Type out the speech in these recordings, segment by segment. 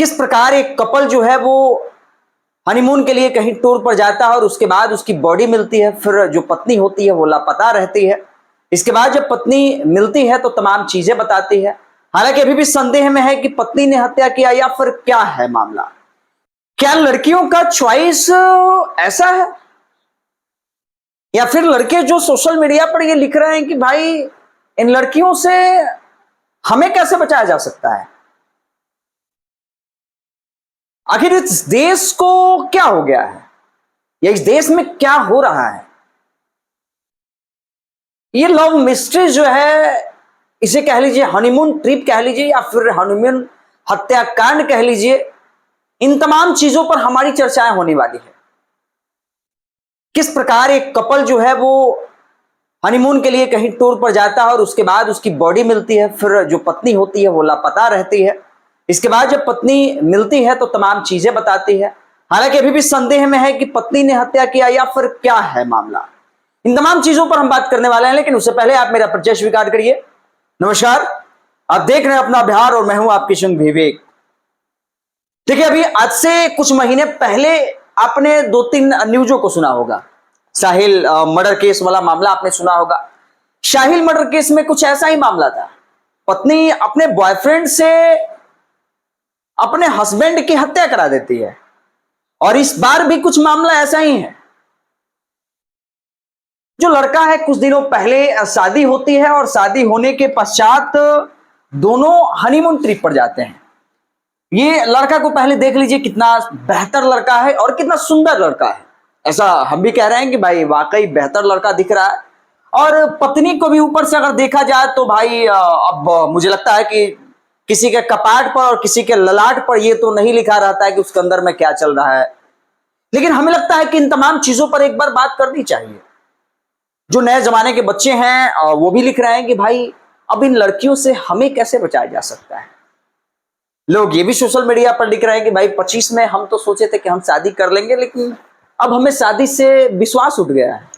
किस प्रकार एक कपल जो है वो हनीमून के लिए कहीं टूर पर जाता है और उसके बाद उसकी बॉडी मिलती है, फिर जो पत्नी होती है वो लापता रहती है। इसके बाद जब पत्नी मिलती है तो तमाम चीजें बताती है। हालांकि अभी भी संदेह में है कि पत्नी ने हत्या किया या फिर क्या है मामला। क्या लड़कियों का चॉइस ऐसा है या फिर लड़के जो सोशल मीडिया पर ये लिख रहे हैं कि भाई इन लड़कियों से हमें कैसे बचाया जा सकता है? आखिर इस देश को क्या हो गया है या इस देश में क्या हो रहा है? ये लव मिस्ट्री जो है, इसे कह लीजिए हनीमून ट्रिप कह लीजिए या फिर हनीमून हत्याकांड कह लीजिए, इन तमाम चीजों पर हमारी चर्चाएं होने वाली है। किस प्रकार एक कपल जो है वो हनीमून के लिए कहीं टूर पर जाता है और उसके बाद उसकी बॉडी मिलती है, फिर जो पत्नी होती है वो लापता रहती है। इसके बाद जब पत्नी मिलती है तो तमाम चीजें बताती है। हालांकि अभी भी संदेह में है कि पत्नी ने हत्या किया या फिर क्या है मामला। इन तमाम चीजों पर हम बात करने वाले हैं, लेकिन उससे पहले आप मेरा परिचय स्वीकार करिए। नमस्कार, आप देख रहे हैं अपना बिहार और मैं हूं आपके संग विवेक। देखिए, अभी आज से कुछ महीने पहले आपने 2-3 न्यूजों को सुना होगा। साहिल मर्डर केस वाला मामला आपने सुना होगा। साहिल मर्डर केस में कुछ ऐसा ही मामला था। पत्नी अपने बॉयफ्रेंड से अपने हस्बैंड की हत्या करा देती है और इस बार भी कुछ मामला ऐसा ही है। जो लड़का है, कुछ दिनों पहले शादी होती है और शादी होने के पश्चात दोनों हनीमून ट्रिप पर जाते हैं। ये लड़का को पहले देख लीजिए, कितना बेहतर लड़का है और कितना सुंदर लड़का है। ऐसा हम भी कह रहे हैं कि भाई वाकई बेहतर लड़का दिख रहा है। और पत्नी को भी ऊपर से अगर देखा जाए तो भाई अब मुझे लगता है कि किसी के कपाट पर और किसी के ललाट पर ये तो नहीं लिखा रहता है कि उसके अंदर में क्या चल रहा है। लेकिन हमें लगता है कि इन तमाम चीजों पर एक बार बात करनी चाहिए। जो नए जमाने के बच्चे हैं वो भी लिख रहे हैं कि भाई अब इन लड़कियों से हमें कैसे बचाया जा सकता है। लोग ये भी सोशल मीडिया पर लिख रहे हैं कि भाई 25 में हम तो सोचे थे कि हम शादी कर लेंगे, लेकिन अब हमें शादी से विश्वास उठ गया है।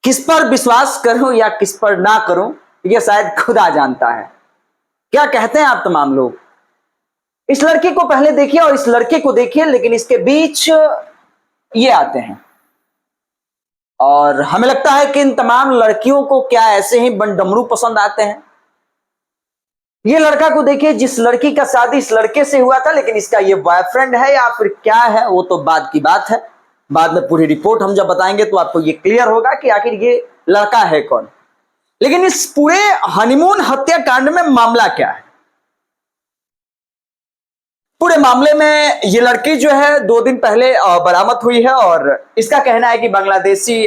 किस पर विश्वास करूं या किस पर ना करूं, ये शायद खुदा जानता है। क्या कहते हैं आप तमाम लोग? इस लड़के को पहले देखिए और इस लड़के को देखिए, लेकिन इसके बीच ये आते हैं। और हमें लगता है कि इन तमाम लड़कियों को क्या ऐसे ही बंडमरू पसंद आते हैं। ये लड़का को देखिए, जिस लड़की का शादी इस लड़के से हुआ था, लेकिन इसका ये बॉयफ्रेंड है या फिर क्या है वो तो बाद की बात है। बाद में पूरी रिपोर्ट हम जब बताएंगे तो आपको ये क्लियर होगा कि आखिर ये लड़का है कौन। लेकिन इस पूरे हनीमून हत्याकांड में मामला क्या है? पूरे मामले में ये लड़की जो है 2 दिन पहले बरामद हुई है और इसका कहना है कि बांग्लादेशी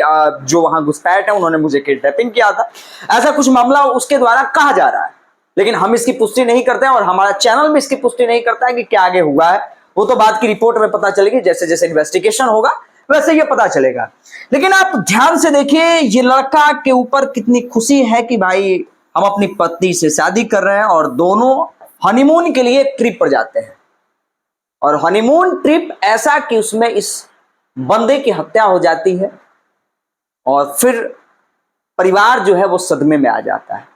जो वहां घुसपैठ है उन्होंने मुझे किडनैपिंग किया था। ऐसा कुछ मामला उसके द्वारा कहा जा रहा है, लेकिन हम इसकी पुष्टि नहीं करते हैं और हमारा चैनल भी इसकी पुष्टि नहीं करता है कि क्या आगे हुआ है। वो तो बाद की रिपोर्ट में पता चलेगी, जैसे जैसे इन्वेस्टिगेशन होगा वैसे ये पता चलेगा। लेकिन आप ध्यान से देखिए, ये लड़का के ऊपर कितनी खुशी है कि भाई हम अपनी पत्नी से शादी कर रहे हैं और दोनों हनीमून के लिए ट्रिप पर जाते हैं। और हनीमून ट्रिप ऐसा कि उसमें इस बंदे की हत्या हो जाती है और फिर परिवार जो है वो सदमे में आ जाता है।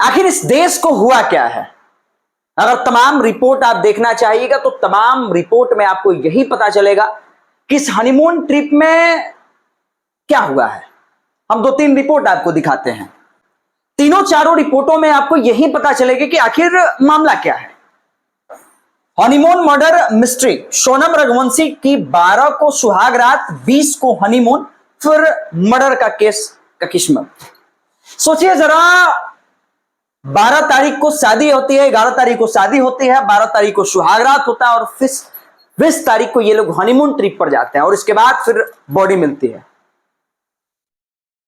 आखिर इस देश को हुआ क्या है? अगर तमाम रिपोर्ट आप देखना चाहिएगा तो तमाम रिपोर्ट में आपको यही पता चलेगा कि इस हनीमून ट्रिप में क्या हुआ है। हम 2-3 रिपोर्ट आपको दिखाते हैं। तीनों चारों रिपोर्टों में आपको यही पता चलेगा कि आखिर मामला क्या है। Honeymoon murder mystery. Sonam Raghuvanshi की 12 को सुहाग रात, 20 को हनीमून, फिर मर्डर का केस का किस्मत। सोचिए जरा, 12 तारीख को शादी होती है, 11 तारीख को शादी होती है, 12 तारीख को सुहाग रात होता है और फिर 20 तारीख को ये लोग हनीमून ट्रिप पर जाते हैं और इसके बाद फिर बॉडी मिलती है।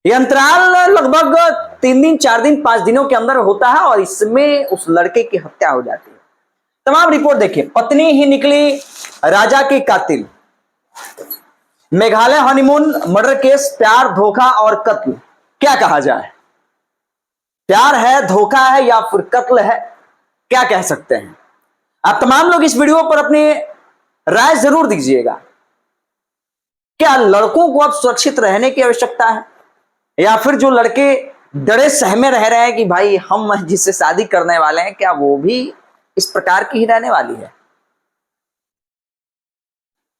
ये अंतराल लगभग 3 दिन, 4 दिन, 5 दिनों के अंदर होता है और इसमें उस लड़के की हत्या हो जाती है। तमाम रिपोर्ट देखिए। पत्नी ही निकली राजा की कातिल। मेघालय हनीमून मर्डर केस, प्यार, धोखा और कत्ल। क्या कहा जाए? प्यार है, धोखा है या फिर कत्ल है? क्या कह सकते हैं? आप तमाम लोग इस वीडियो पर अपनी राय जरूर दीजिएगा। क्या लड़कों को अब सुरक्षित रहने की आवश्यकता है या फिर जो लड़के डरे सहमे रह रहे हैं कि भाई हम जिससे शादी करने वाले हैं क्या वो भी इस प्रकार की ही रहने वाली है।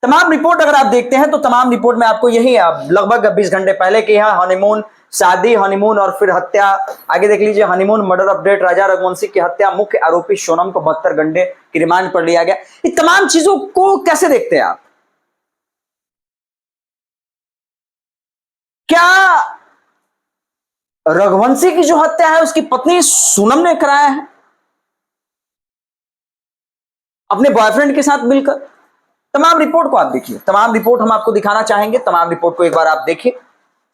तमाम रिपोर्ट अगर आप देखते हैं तो तमाम रिपोर्ट में आपको यही लगभग 20 घंटे पहले की है हनीमून, शादी, हनीमून और फिर हत्या। आगे देख लीजिए, हनीमून मर्डर अपडेट, राजा रघुवंशी की हत्या, मुख्य आरोपी सोनम को 72 घंटे की रिमांड पर लिया गया। ये तमाम चीजों को कैसे देखते हैं आप? क्या रघुवंशी की जो हत्या है उसकी पत्नी सोनम ने कराया है अपने बॉयफ्रेंड के साथ मिलकर? तमाम रिपोर्ट को आप देखिए, तमाम रिपोर्ट हम आपको दिखाना चाहेंगे, तमाम रिपोर्ट को एक बार आप देखिए।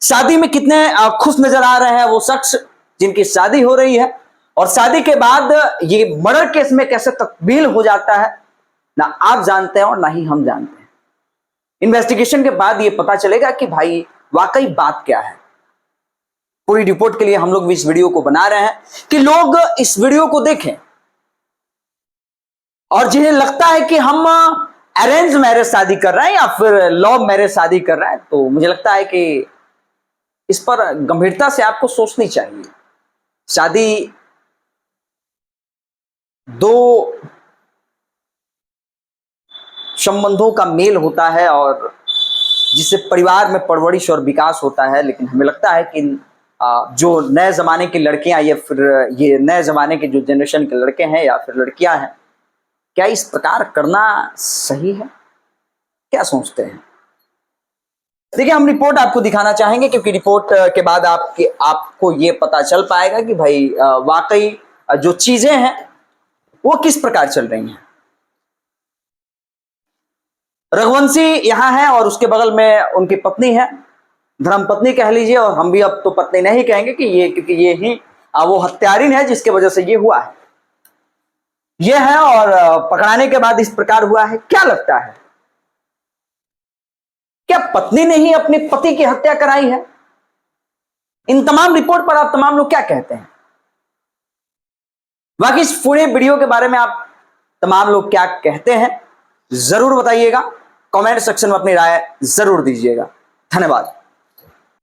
शादी में कितने खुश नजर आ रहे हैं वो शख्स जिनकी शादी हो रही है, और शादी के बाद ये मर्डर केस में कैसे तब्दील हो जाता है, ना आप जानते हैं और ना ही हम जानते हैं। इन्वेस्टिगेशन के बाद ये पता चलेगा कि भाई वाकई बात क्या है। पूरी रिपोर्ट के लिए हम लोग भी इस वीडियो को बना रहे हैं कि लोग इस वीडियो को देखें, और जिन्हें लगता है कि हम अरेंज मैरिज शादी कर रहे हैं या फिर लव मैरिज शादी कर रहे हैं, तो मुझे लगता है कि इस पर गंभीरता से आपको सोचनी चाहिए। शादी दो संबंधों का मेल होता है और जिससे परिवार में परवरिश और विकास होता है, लेकिन हमें लगता है कि जो नए जमाने की लड़कियां या फिर ये नए जमाने के जो जनरेशन के लड़के हैं या फिर लड़कियां हैं, क्या इस प्रकार करना सही है? क्या सोचते हैं? देखिए, हम रिपोर्ट आपको दिखाना चाहेंगे क्योंकि रिपोर्ट के बाद आपको ये पता चल पाएगा कि भाई वाकई जो चीजें हैं वो किस प्रकार चल रही हैं। रघुवंशी यहां है और उसके बगल में उनकी पत्नी है, धर्मपत्नी कह लीजिए, और हम भी अब तो पत्नी नहीं कहेंगे कि ये, क्योंकि ये ही वो हत्यारिन है जिसके वजह से ये हुआ है। ये है और पकड़ाने के बाद इस प्रकार हुआ है। क्या लगता है, क्या पत्नी ने ही अपने पति की हत्या कराई है? इन तमाम रिपोर्ट पर आप तमाम लोग क्या कहते हैं? बाकी इस पूरे वीडियो के बारे में आप तमाम लोग क्या कहते हैं जरूर बताइएगा, कमेंट सेक्शन में अपनी राय जरूर दीजिएगा। धन्यवाद।